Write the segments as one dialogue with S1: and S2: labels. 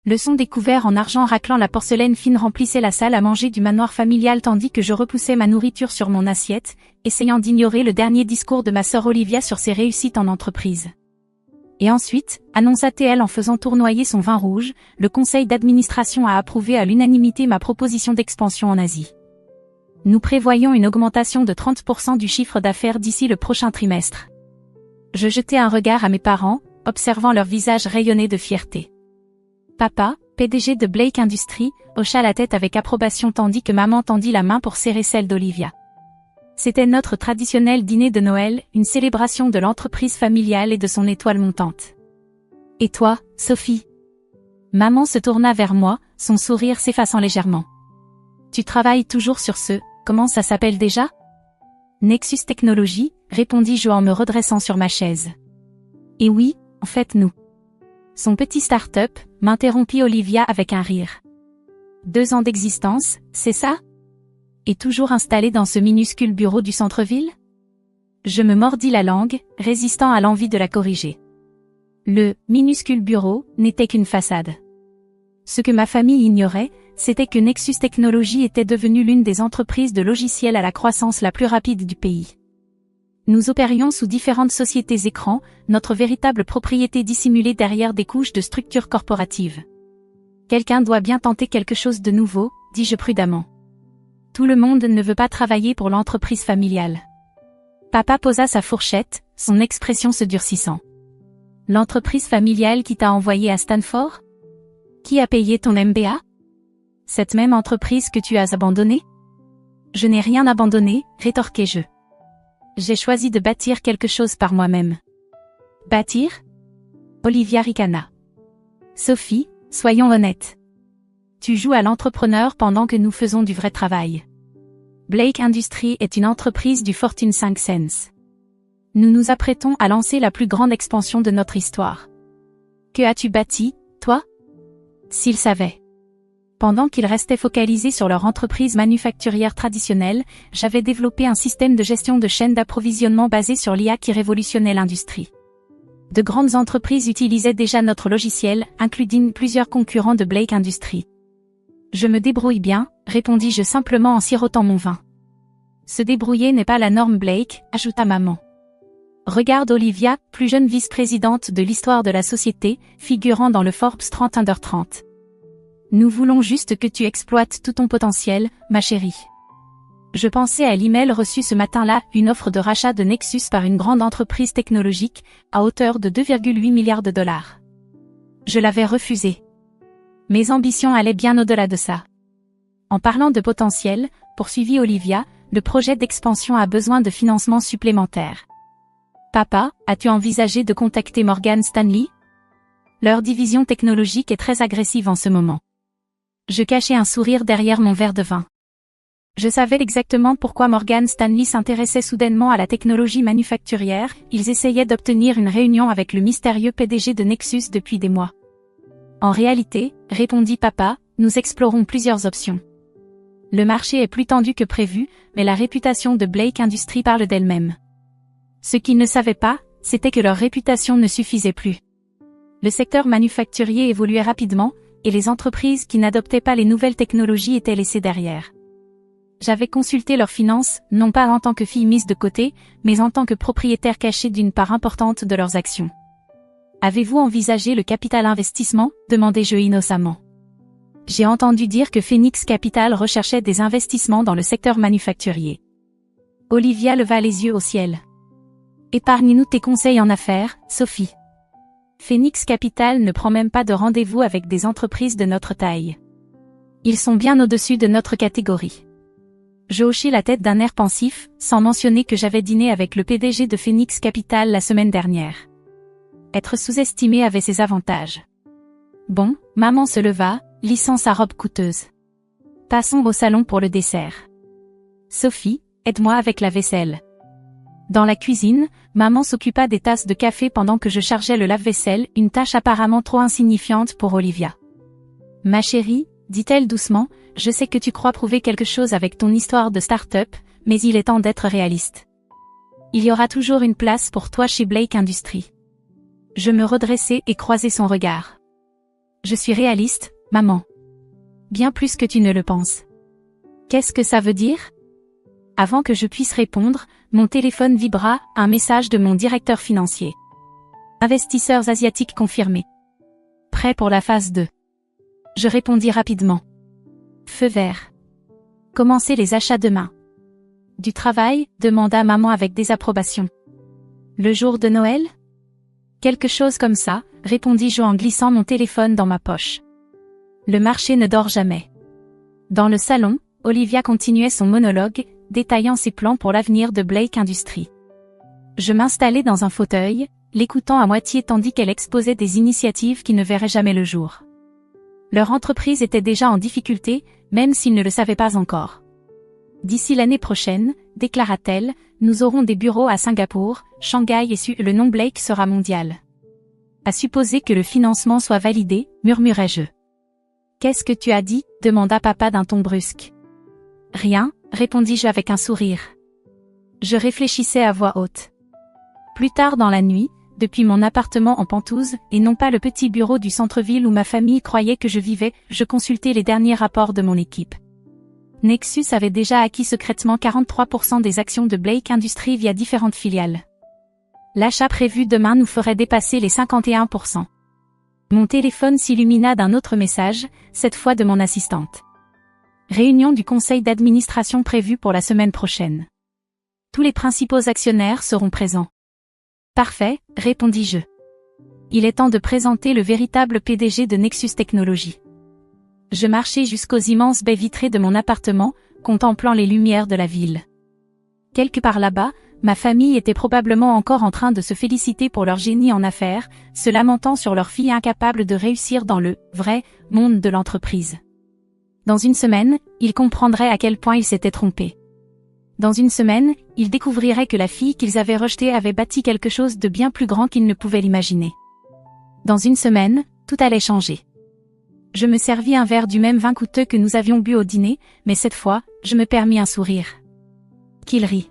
S1: Leçon découvert en argent raclant la porcelaine fine remplissait la salle à manger du manoir familial tandis que je repoussais ma nourriture sur mon assiette, essayant d'ignorer le dernier discours de ma sœur Olivia sur ses réussites en entreprise. Et ensuite, annonça-t-elle en faisant tournoyer son vin rouge, le conseil d'administration a approuvé à l'unanimité ma proposition d'expansion en Asie. Nous prévoyons une augmentation de 30% du chiffre d'affaires d'ici le prochain trimestre. Je jetai un regard à mes parents, observant leur visage rayonner de fierté. Papa, PDG de Blake Industries, hocha la tête avec approbation tandis que maman tendit la main pour serrer celle d'Olivia. C'était notre traditionnel dîner de Noël, une célébration de l'entreprise familiale et de son étoile montante. Et toi, Sophie? Maman se tourna vers moi, son sourire s'effaçant légèrement. Tu travailles toujours sur ce, comment ça s'appelle déjà? Nexus Technologies, répondis-je en me redressant sur ma chaise. Et oui, en fait nous. Son petit start-up, m'interrompit Olivia avec un rire. 2 ans d'existence, c'est ça? Et toujours installé dans ce minuscule bureau du centre-ville? Je me mordis la langue, résistant à l'envie de la corriger. Le minuscule bureau n'était qu'une façade. Ce que ma famille ignorait, c'était que Nexus Technologies était devenue l'une des entreprises de logiciels à la croissance la plus rapide du pays. Nous opérions sous différentes sociétés écrans, notre véritable propriété dissimulée derrière des couches de structures corporatives. Quelqu'un doit bien tenter quelque chose de nouveau, dis-je prudemment. Tout le monde ne veut pas travailler pour l'entreprise familiale. Papa posa sa fourchette, son expression se durcissant. L'entreprise familiale qui t'a envoyé à Stanford? Qui a payé ton MBA? Cette même entreprise que tu as abandonnée? Je n'ai rien abandonné, rétorquai-je. J'ai choisi de bâtir quelque chose par moi-même. Bâtir? Olivia ricana. Sophie, soyons honnêtes. Tu joues à l'entrepreneur pendant que nous faisons du vrai travail. Blake Industries est une entreprise du Fortune 500. Nous nous apprêtons à lancer la plus grande expansion de notre histoire. Que as-tu bâti, toi? S'ils savaient. Pendant qu'ils restaient focalisés sur leur entreprise manufacturière traditionnelle, j'avais développé un système de gestion de chaîne d'approvisionnement basé sur l'IA qui révolutionnait l'industrie. De grandes entreprises utilisaient déjà notre logiciel, including plusieurs concurrents de Blake Industries. Je me débrouille bien, répondis-je simplement en sirotant mon vin. Se débrouiller n'est pas la norme Blake, ajouta maman. Regarde Olivia, plus jeune vice-présidente de l'histoire de la société, figurant dans le Forbes 30 Under 30. Nous voulons juste que tu exploites tout ton potentiel, ma chérie. Je pensais à l'email reçu ce matin-là, une offre de rachat de Nexus par une grande entreprise technologique, à hauteur de 2,8 milliards de dollars. Je l'avais refusé. Mes ambitions allaient bien au-delà de ça. En parlant de potentiel, poursuivit Olivia, le projet d'expansion a besoin de financement supplémentaire. Papa, as-tu envisagé de contacter Morgan Stanley? Leur division technologique est très agressive en ce moment. Je cachai un sourire derrière mon verre de vin. Je savais exactement pourquoi Morgan Stanley s'intéressait soudainement à la technologie manufacturière, ils essayaient d'obtenir une réunion avec le mystérieux PDG de Nexus depuis des mois. En réalité, répondit papa, nous explorons plusieurs options. Le marché est plus tendu que prévu, mais la réputation de Blake Industries parle d'elle-même. Ce qu'ils ne savaient pas, c'était que leur réputation ne suffisait plus. Le secteur manufacturier évoluait rapidement, et les entreprises qui n'adoptaient pas les nouvelles technologies étaient laissées derrière. J'avais consulté leurs finances, non pas en tant que fille mise de côté, mais en tant que propriétaire caché d'une part importante de leurs actions. Avez-vous envisagé le capital investissement? Demandai-je innocemment. J'ai entendu dire que Phoenix Capital recherchait des investissements dans le secteur manufacturier. Olivia leva les yeux au ciel. Épargne-nous tes conseils en affaires, Sophie. Phoenix Capital ne prend même pas de rendez-vous avec des entreprises de notre taille. Ils sont bien au-dessus de notre catégorie. Je hochai la tête d'un air pensif, sans mentionner que j'avais dîné avec le PDG de Phoenix Capital la semaine dernière. Être sous-estimé avait ses avantages. Bon, maman se leva, lissant sa robe coûteuse. Passons au salon pour le dessert. Sophie, aide-moi avec la vaisselle. Dans la cuisine, maman s'occupa des tasses de café pendant que je chargeais le lave-vaisselle, une tâche apparemment trop insignifiante pour Olivia. Ma chérie, dit-elle doucement, je sais que tu crois prouver quelque chose avec ton histoire de start-up, mais il est temps d'être réaliste. Il y aura toujours une place pour toi chez Blake Industries. Je me redressai et croisai son regard. Je suis réaliste, maman. Bien plus que tu ne le penses. Qu'est-ce que ça veut dire? Avant que je puisse répondre, mon téléphone vibra, un message de mon directeur financier. Investisseurs asiatiques confirmés. Prêt pour la phase 2. Je répondis rapidement. Feu vert. Commencez les achats demain. Du travail, demanda maman avec désapprobation. Le jour de Noël? Quelque chose comme ça, répondis-je en glissant mon téléphone dans ma poche. Le marché ne dort jamais. Dans le salon, Olivia continuait son monologue, détaillant ses plans pour l'avenir de Blake Industries. Je m'installai dans un fauteuil, l'écoutant à moitié tandis qu'elle exposait des initiatives qui ne verraient jamais le jour. Leur entreprise était déjà en difficulté, même s'ils ne le savaient pas encore. D'ici l'année prochaine, déclara-t-elle, nous aurons des bureaux à Singapour, Shanghai et le nom Blake sera mondial. À supposer que le financement soit validé, murmurai-je. Qu'est-ce que tu as dit? Demanda papa d'un ton brusque. Rien, répondis-je avec un sourire. Je réfléchissais à voix haute. Plus tard dans la nuit, depuis mon appartement en Penthouse, et non pas le petit bureau du centre-ville où ma famille croyait que je vivais, je consultais les derniers rapports de mon équipe. Nexus avait déjà acquis secrètement 43% des actions de Blake Industries via différentes filiales. L'achat prévu demain nous ferait dépasser les 51%. Mon téléphone s'illumina d'un autre message, cette fois de mon assistante. Réunion du conseil d'administration prévue pour la semaine prochaine. Tous les principaux actionnaires seront présents. Parfait, répondis-je. Il est temps de présenter le véritable PDG de Nexus Technologies. Je marchai jusqu'aux immenses baies vitrées de mon appartement, contemplant les lumières de la ville. Quelque part là-bas, ma famille était probablement encore en train de se féliciter pour leur génie en affaires, se lamentant sur leur fille incapable de réussir dans le vrai monde de l'entreprise. Dans une semaine, ils comprendraient à quel point ils s'étaient trompés. Dans une semaine, ils découvriraient que la fille qu'ils avaient rejetée avait bâti quelque chose de bien plus grand qu'ils ne pouvaient l'imaginer. Dans une semaine, tout allait changer. Je me servis un verre du même vin coûteux que nous avions bu au dîner, mais cette fois, je me permis un sourire. Qu'ils rient.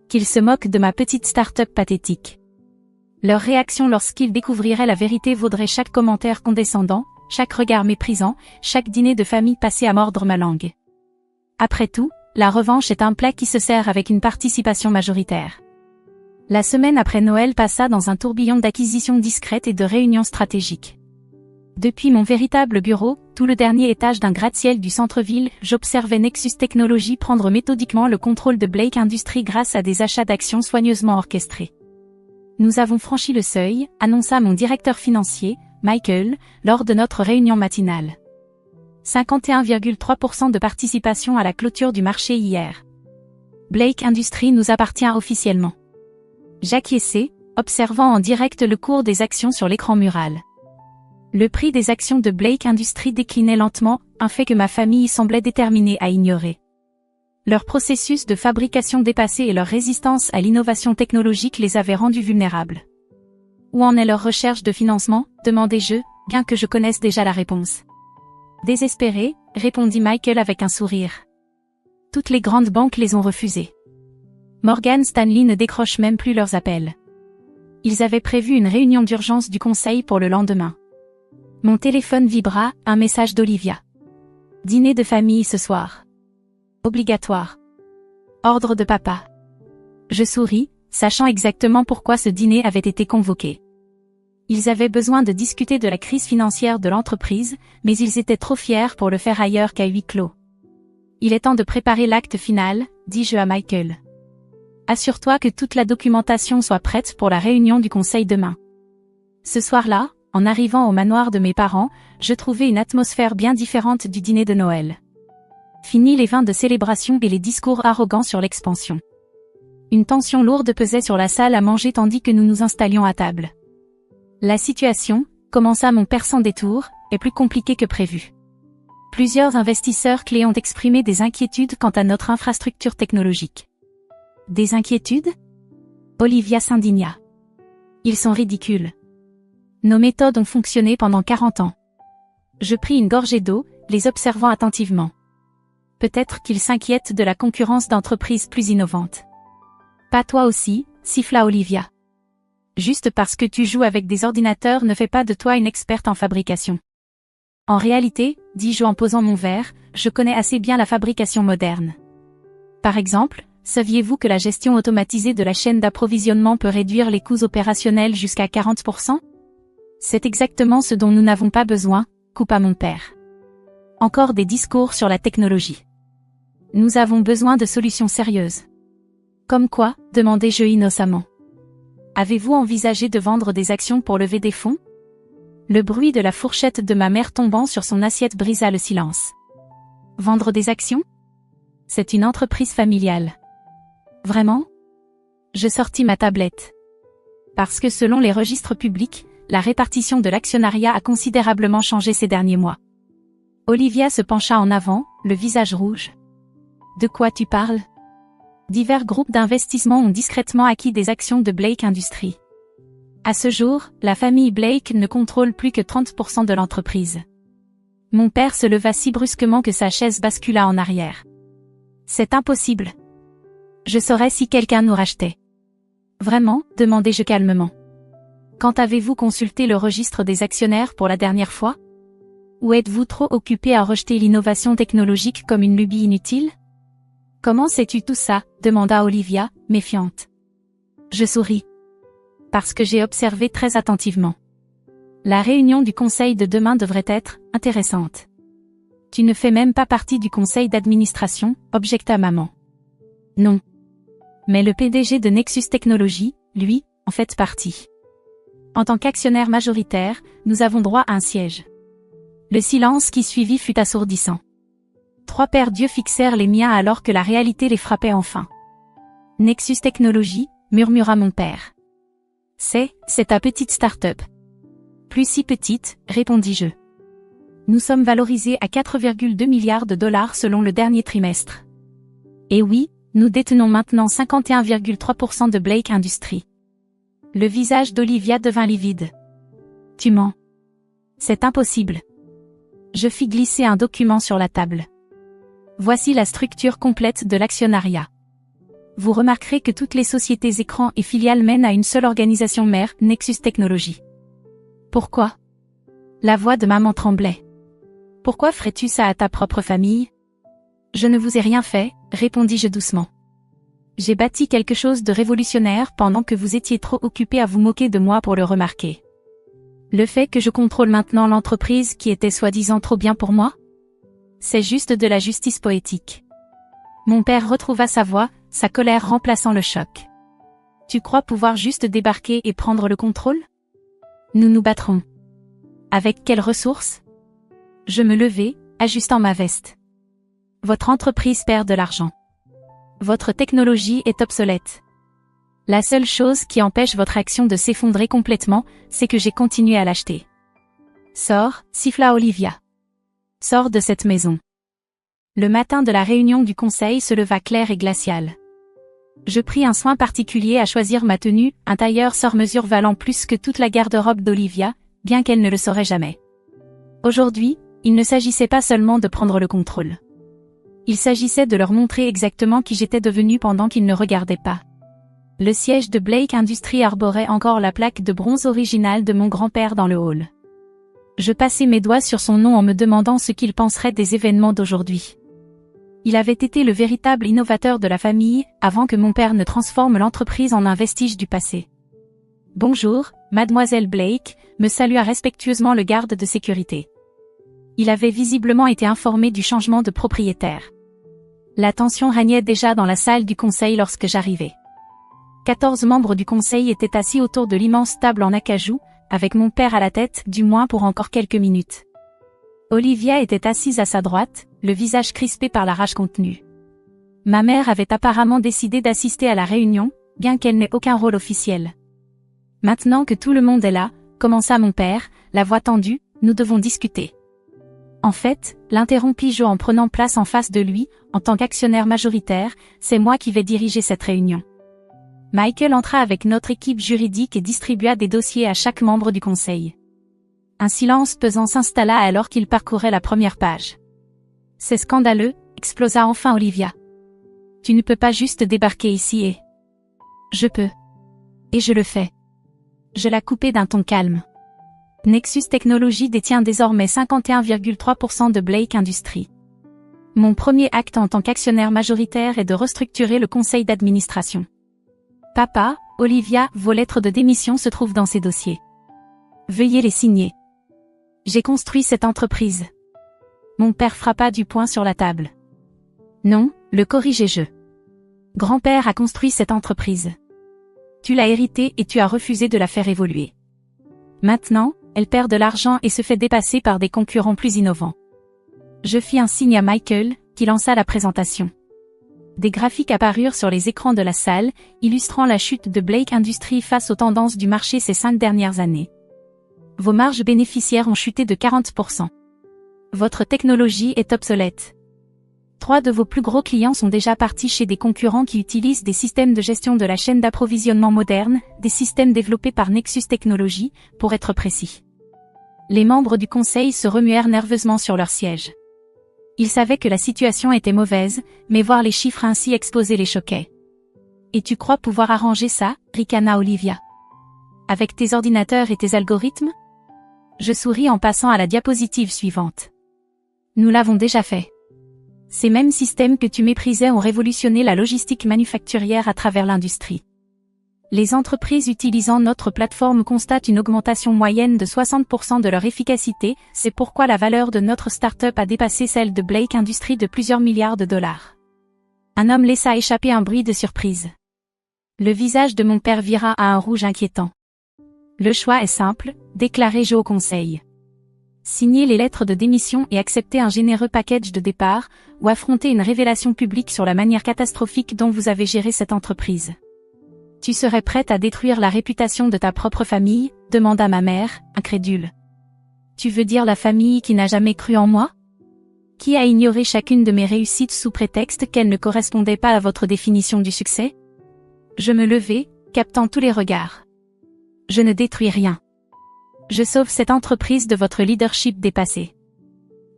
S1: Qu'ils se moquent de ma petite start-up pathétique. Leur réaction lorsqu'ils découvriraient la vérité vaudrait chaque commentaire condescendant, chaque regard méprisant, chaque dîner de famille passé à mordre ma langue. Après tout, la revanche est un plat qui se sert avec une participation majoritaire. La semaine après Noël passa dans un tourbillon d'acquisitions discrètes et de réunions stratégiques. Depuis mon véritable bureau, tout le dernier étage d'un gratte-ciel du centre-ville, j'observais Nexus Technologies prendre méthodiquement le contrôle de Blake Industries grâce à des achats d'actions soigneusement orchestrés. Nous avons franchi le seuil, annonça mon directeur financier, Michael, lors de notre réunion matinale. 51,3% de participation à la clôture du marché hier. Blake Industries nous appartient officiellement. J'acquiesçai, observant en direct le cours des actions sur l'écran mural. Le prix des actions de Blake Industries déclinait lentement, un fait que ma famille semblait déterminée à ignorer. Leur processus de fabrication dépassé et leur résistance à l'innovation technologique les avaient rendus vulnérables. Où en est leur recherche de financement? Demandai-je, bien que je connaisse déjà la réponse. Désespéré, répondit Michael avec un sourire. Toutes les grandes banques les ont refusées. Morgan Stanley ne décroche même plus leurs appels. Ils avaient prévu une réunion d'urgence du conseil pour le lendemain. Mon téléphone vibra, un message d'Olivia. Dîner de famille ce soir. Obligatoire. Ordre de papa. Je souris, sachant exactement pourquoi ce dîner avait été convoqué. Ils avaient besoin de discuter de la crise financière de l'entreprise, mais ils étaient trop fiers pour le faire ailleurs qu'à huis clos. Il est temps de préparer l'acte final, dis-je à Michael. Assure-toi que toute la documentation soit prête pour la réunion du conseil demain. Ce soir-là, en arrivant au manoir de mes parents, je trouvais une atmosphère bien différente du dîner de Noël. Fini les vins de célébration et les discours arrogants sur l'expansion. Une tension lourde pesait sur la salle à manger tandis que nous nous installions à table. La situation, commença mon père sans détour, est plus compliquée que prévu. Plusieurs investisseurs clés ont exprimé des inquiétudes quant à notre infrastructure technologique. Des inquiétudes? Olivia s'indigna. Ils sont ridicules. Nos méthodes ont fonctionné pendant 40 ans. Je pris une gorgée d'eau, les observant attentivement. Peut-être qu'ils s'inquiètent de la concurrence d'entreprises plus innovantes. Pas toi aussi, siffla Olivia. Juste parce que tu joues avec des ordinateurs ne fait pas de toi une experte en fabrication. En réalité, dis-je en posant mon verre, je connais assez bien la fabrication moderne. Par exemple, saviez-vous que la gestion automatisée de la chaîne d'approvisionnement peut réduire les coûts opérationnels jusqu'à 40%? C'est exactement ce dont nous n'avons pas besoin, coupa mon père. Encore des discours sur la technologie. Nous avons besoin de solutions sérieuses. Comme quoi, demandai-je innocemment. Avez-vous envisagé de vendre des actions pour lever des fonds? Le bruit de la fourchette de ma mère tombant sur son assiette brisa le silence. Vendre des actions? C'est une entreprise familiale. Vraiment? Je sortis ma tablette. Parce que selon les registres publics, la répartition de l'actionnariat a considérablement changé ces derniers mois. Olivia se pencha en avant, le visage rouge. De quoi tu parles? Divers groupes d'investissement ont discrètement acquis des actions de Blake Industries. À ce jour, la famille Blake ne contrôle plus que 30% de l'entreprise. Mon père se leva si brusquement que sa chaise bascula en arrière. C'est impossible. Je saurais si quelqu'un nous rachetait. Vraiment? Demandai-je calmement. Quand avez-vous consulté le registre des actionnaires pour la dernière fois? Ou êtes-vous trop occupé à rejeter l'innovation technologique comme une lubie inutile? Comment sais-tu tout ça? Demanda Olivia, méfiante. Je souris. Parce que j'ai observé très attentivement. La réunion du conseil de demain devrait être intéressante. Tu ne fais même pas partie du conseil d'administration, objecta maman. Non. Mais le PDG de Nexus Technologies, lui, en fait partie. En tant qu'actionnaire majoritaire, nous avons droit à un siège. Le silence qui suivit fut assourdissant. Trois paires d'yeux fixèrent les miens alors que la réalité les frappait enfin. Nexus Technologies, murmura mon père. C'est ta petite start-up. Plus si petite, répondis-je. Nous sommes valorisés à 4,2 milliards de dollars selon le dernier trimestre. Et oui, nous détenons maintenant 51,3% de Blake Industries. Le visage d'Olivia devint livide. Tu mens. C'est impossible. Je fis glisser un document sur la table. Voici la structure complète de l'actionnariat. Vous remarquerez que toutes les sociétés écrans et filiales mènent à une seule organisation mère, Nexus Technologies. Pourquoi? La voix de maman tremblait. Pourquoi ferais-tu ça à ta propre famille? Je ne vous ai rien fait, répondis-je doucement. J'ai bâti quelque chose de révolutionnaire pendant que vous étiez trop occupés à vous moquer de moi pour le remarquer. Le fait que je contrôle maintenant l'entreprise qui était soi-disant trop bien pour moi? C'est juste de la justice poétique. Mon père retrouva sa voix, sa colère remplaçant le choc. Tu crois pouvoir juste débarquer et prendre le contrôle? Nous nous battrons. Avec quelles ressources? Je me levai, ajustant ma veste. Votre entreprise perd de l'argent. Votre technologie est obsolète. La seule chose qui empêche votre action de s'effondrer complètement, c'est que j'ai continué à l'acheter. Sors, siffla Olivia. Sors de cette maison. Le matin de la réunion du conseil se leva clair et glacial. Je pris un soin particulier à choisir ma tenue, un tailleur sur mesure valant plus que toute la garde-robe d'Olivia, bien qu'elle ne le saurait jamais. Aujourd'hui, il ne s'agissait pas seulement de prendre le contrôle. Il s'agissait de leur montrer exactement qui j'étais devenue pendant qu'ils ne regardaient pas. Le siège de Blake Industries arborait encore la plaque de bronze originale de mon grand-père dans le hall. Je passai mes doigts sur son nom en me demandant ce qu'il penserait des événements d'aujourd'hui. Il avait été le véritable innovateur de la famille, avant que mon père ne transforme l'entreprise en un vestige du passé. Bonjour, mademoiselle Blake, me salua respectueusement le garde de sécurité. Il avait visiblement été informé du changement de propriétaire. La tension régnait déjà dans la salle du conseil lorsque j'arrivai. 14 membres du conseil étaient assis autour de l'immense table en acajou, avec mon père à la tête, du moins pour encore quelques minutes. Olivia était assise à sa droite, le visage crispé par la rage contenue. Ma mère avait apparemment décidé d'assister à la réunion, bien qu'elle n'ait aucun rôle officiel. Maintenant que tout le monde est là, commença mon père, la voix tendue, nous devons discuter. En fait, l'interrompis-je en prenant place en face de lui, en tant qu'actionnaire majoritaire, c'est moi qui vais diriger cette réunion. Michael entra avec notre équipe juridique et distribua des dossiers à chaque membre du conseil. Un silence pesant s'installa alors qu'il parcourait la première page. C'est scandaleux, explosa enfin Olivia. Tu ne peux pas juste débarquer ici et... Je peux. Et je le fais. Je la coupai d'un ton calme. Nexus Technologies détient désormais 51,3% de Blake Industries. Mon premier acte en tant qu'actionnaire majoritaire est de restructurer le conseil d'administration. Papa, Olivia, vos lettres de démission se trouvent dans ces dossiers. Veuillez les signer. J'ai construit cette entreprise. Mon père frappa du poing sur la table. Non, le corrigeai-je. Grand-père a construit cette entreprise. Tu l'as héritée et tu as refusé de la faire évoluer. Maintenant, elle perd de l'argent et se fait dépasser par des concurrents plus innovants. Je fis un signe à Michael, qui lança la présentation. Des graphiques apparurent sur les écrans de la salle, illustrant la chute de Blake Industries face aux tendances du marché ces 5 dernières années. Vos marges bénéficiaires ont chuté de 40%. Votre technologie est obsolète. 3 de vos plus gros clients sont déjà partis chez des concurrents qui utilisent des systèmes de gestion de la chaîne d'approvisionnement modernes, des systèmes développés par Nexus Technologies, pour être précis. Les membres du conseil se remuèrent nerveusement sur leur siège. Ils savaient que la situation était mauvaise, mais voir les chiffres ainsi exposés les choquait. Et tu crois pouvoir arranger ça, ricana Olivia? Avec tes ordinateurs et tes algorithmes? Je souris en passant à la diapositive suivante. Nous l'avons déjà fait. Ces mêmes systèmes que tu méprisais ont révolutionné la logistique manufacturière à travers l'industrie. Les entreprises utilisant notre plateforme constatent une augmentation moyenne de 60% de leur efficacité, c'est pourquoi la valeur de notre start-up a dépassé celle de Blake Industries de plusieurs milliards de dollars. Un homme laissa échapper un bruit de surprise. Le visage de mon père vira à un rouge inquiétant. Le choix est simple, déclarai-je au conseil. Signer les lettres de démission et accepter un généreux package de départ, ou affronter une révélation publique sur la manière catastrophique dont vous avez géré cette entreprise. Tu serais prête à détruire la réputation de ta propre famille, demanda ma mère, incrédule. Tu veux dire la famille qui n'a jamais cru en moi? Qui a ignoré chacune de mes réussites sous prétexte qu'elles ne correspondaient pas à votre définition du succès? Je me levai, captant tous les regards. Je ne détruis rien. Je sauve cette entreprise de votre leadership dépassé.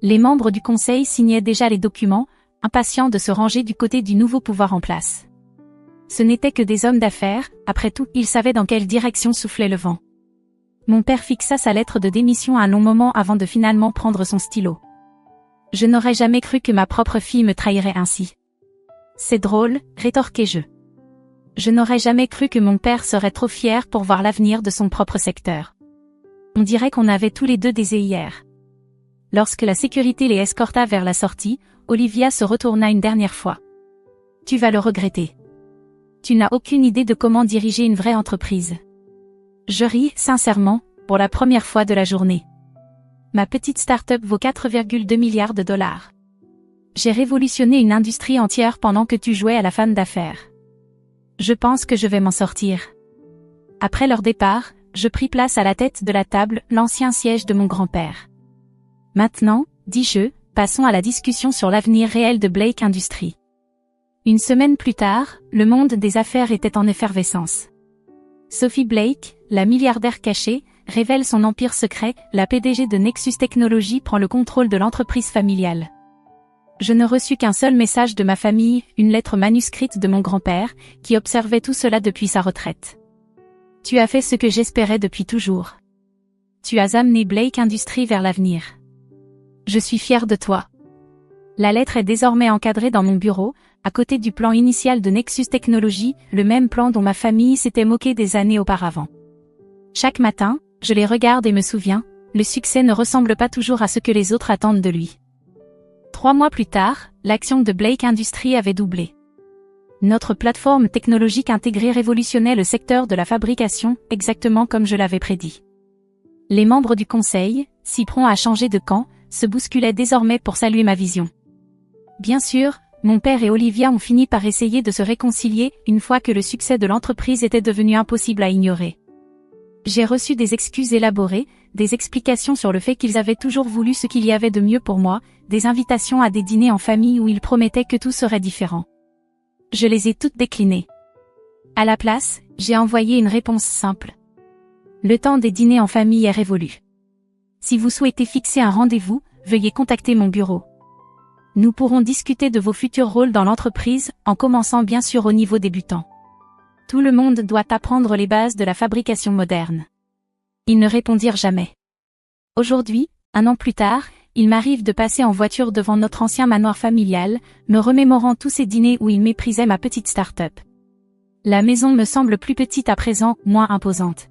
S1: Les membres du conseil signaient déjà les documents, impatients de se ranger du côté du nouveau pouvoir en place. Ce n'étaient que des hommes d'affaires, après tout, ils savaient dans quelle direction soufflait le vent. Mon père fixa sa lettre de démission un long moment avant de finalement prendre son stylo. Je n'aurais jamais cru que ma propre fille me trahirait ainsi. C'est drôle, rétorquai-je. Je n'aurais jamais cru que mon père serait trop fier pour voir l'avenir de son propre secteur. On dirait qu'on avait tous les deux des œillères. Lorsque la sécurité les escorta vers la sortie, Olivia se retourna une dernière fois. Tu vas le regretter. Tu n'as aucune idée de comment diriger une vraie entreprise. Je ris, sincèrement, pour la première fois de la journée. Ma petite start-up vaut 4,2 milliards de dollars. J'ai révolutionné une industrie entière pendant que tu jouais à la femme d'affaires. Je pense que je vais m'en sortir. Après leur départ, je pris place à la tête de la table, l'ancien siège de mon grand-père. Maintenant, dis-je, passons à la discussion sur l'avenir réel de Blake Industries. Une semaine plus tard, le monde des affaires était en effervescence. Sophie Blake, la milliardaire cachée, révèle son empire secret, la PDG de Nexus Technologies prend le contrôle de l'entreprise familiale. Je ne reçus qu'un seul message de ma famille, une lettre manuscrite de mon grand-père, qui observait tout cela depuis sa retraite. Tu as fait ce que j'espérais depuis toujours. Tu as amené Blake Industries vers l'avenir. Je suis fier de toi. La lettre est désormais encadrée dans mon bureau, à côté du plan initial de Nexus Technologies, le même plan dont ma famille s'était moquée des années auparavant. Chaque matin, je les regarde et me souviens, le succès ne ressemble pas toujours à ce que les autres attendent de lui. 3 mois plus tard, l'action de Blake Industries avait doublé. Notre plateforme technologique intégrée révolutionnait le secteur de la fabrication, exactement comme je l'avais prédit. Les membres du conseil, si prompts à changer de camp, se bousculaient désormais pour saluer ma vision. Bien sûr, mon père et Olivia ont fini par essayer de se réconcilier une fois que le succès de l'entreprise était devenu impossible à ignorer. J'ai reçu des excuses élaborées, des explications sur le fait qu'ils avaient toujours voulu ce qu'il y avait de mieux pour moi, des invitations à des dîners en famille où ils promettaient que tout serait différent. Je les ai toutes déclinées. À la place, j'ai envoyé une réponse simple. Le temps des dîners en famille est révolu. Si vous souhaitez fixer un rendez-vous, veuillez contacter mon bureau. Nous pourrons discuter de vos futurs rôles dans l'entreprise, en commençant bien sûr au niveau débutant. Tout le monde doit apprendre les bases de la fabrication moderne. Ils ne répondirent jamais. Aujourd'hui, 1 an plus tard, il m'arrive de passer en voiture devant notre ancien manoir familial, me remémorant tous ces dîners où il méprisait ma petite start-up. La maison me semble plus petite à présent, moins imposante.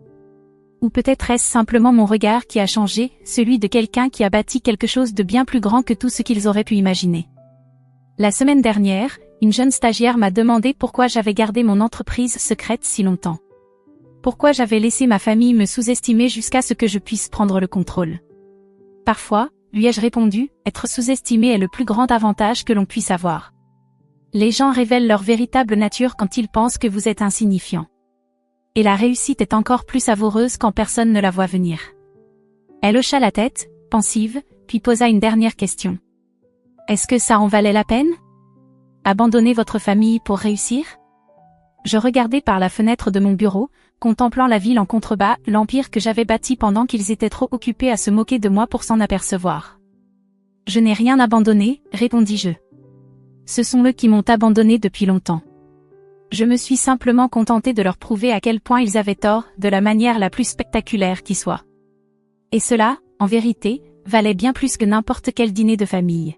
S1: Ou peut-être est-ce simplement mon regard qui a changé, celui de quelqu'un qui a bâti quelque chose de bien plus grand que tout ce qu'ils auraient pu imaginer. La semaine dernière, une jeune stagiaire m'a demandé pourquoi j'avais gardé mon entreprise secrète si longtemps. Pourquoi j'avais laissé ma famille me sous-estimer jusqu'à ce que je puisse prendre le contrôle. Parfois, lui ai-je répondu, être sous-estimé est le plus grand avantage que l'on puisse avoir. Les gens révèlent leur véritable nature quand ils pensent que vous êtes insignifiant. Et la réussite est encore plus savoureuse quand personne ne la voit venir. Elle hocha la tête, pensive, puis posa une dernière question. Est-ce que ça en valait la peine? Abandonner votre famille pour réussir? Je regardais par la fenêtre de mon bureau, contemplant la ville en contrebas, l'empire que j'avais bâti pendant qu'ils étaient trop occupés à se moquer de moi pour s'en apercevoir. Je n'ai rien abandonné, répondis-je. Ce sont eux qui m'ont abandonné depuis longtemps. Je me suis simplement contenté de leur prouver à quel point ils avaient tort, de la manière la plus spectaculaire qui soit. Et cela, en vérité, valait bien plus que n'importe quel dîner de famille.